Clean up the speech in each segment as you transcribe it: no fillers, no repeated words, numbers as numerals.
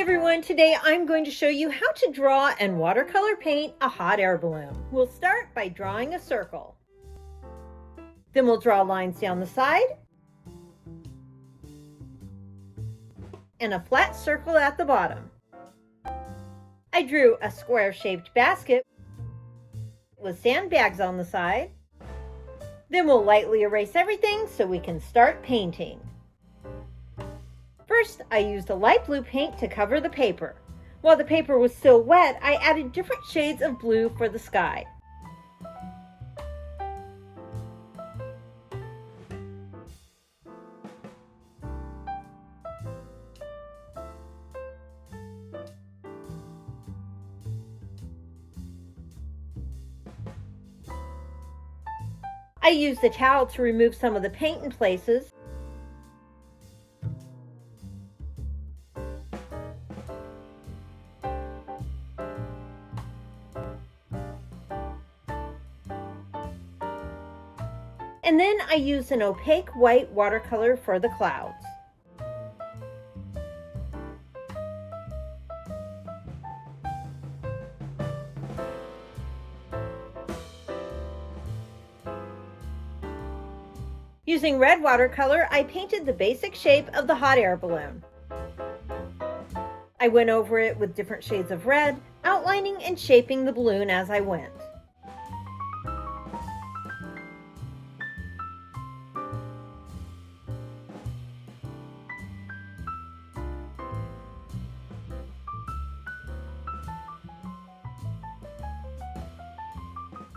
Hi everyone, today I'm going to show you how to draw and watercolor paint a hot air balloon. We'll start by drawing a circle. Then we'll draw lines down the side and a flat circle at the bottom. I drew a square-shaped basket with sandbags on the side. Then we'll lightly erase everything so we can start painting. First, I used a light blue paint to cover the paper. While the paper was still wet, I added different shades of blue for the sky. I used a towel to remove some of the paint in places. And then I used an opaque white watercolor for the clouds. Using red watercolor, I painted the basic shape of the hot air balloon. I went over it with different shades of red, outlining and shaping the balloon as I went.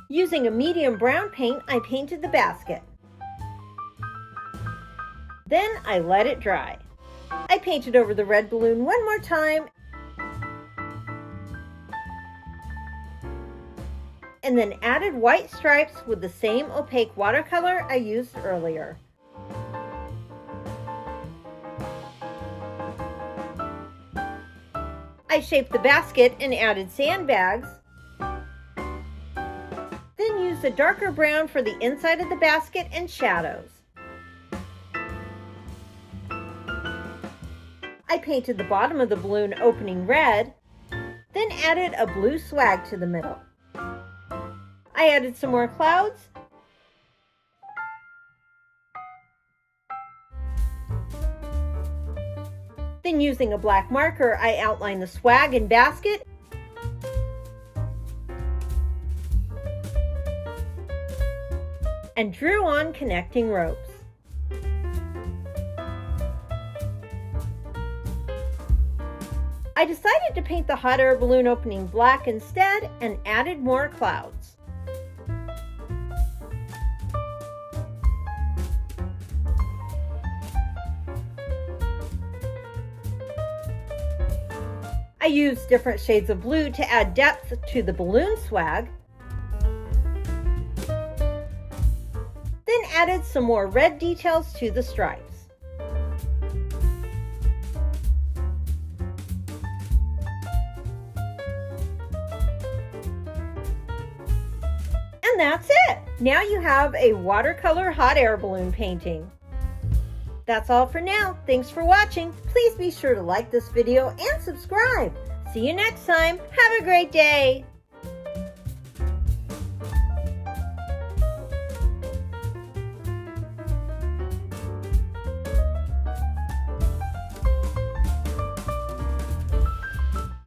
Using a medium brown paint, I painted the basket. Then I let it dry. I painted over the red balloon one more time and then added white stripes with the same opaque watercolor I used earlier. I shaped the basket and added sandbags. Then used a darker brown for the inside of the basket and shadows. I painted the bottom of the balloon opening red, then added a blue swag to the middle. I added some more clouds, then using a black marker, I outlined the swag and basket and drew on connecting ropes. I decided to paint the hot air balloon opening black instead and added more clouds. I used different shades of blue to add depth to the balloon swag, then added some more red details to the stripes. And that's it! Now you have a watercolor hot air balloon painting. That's all for now. Thanks for watching. Please be sure to like this video and subscribe. See you next time. Have a great day!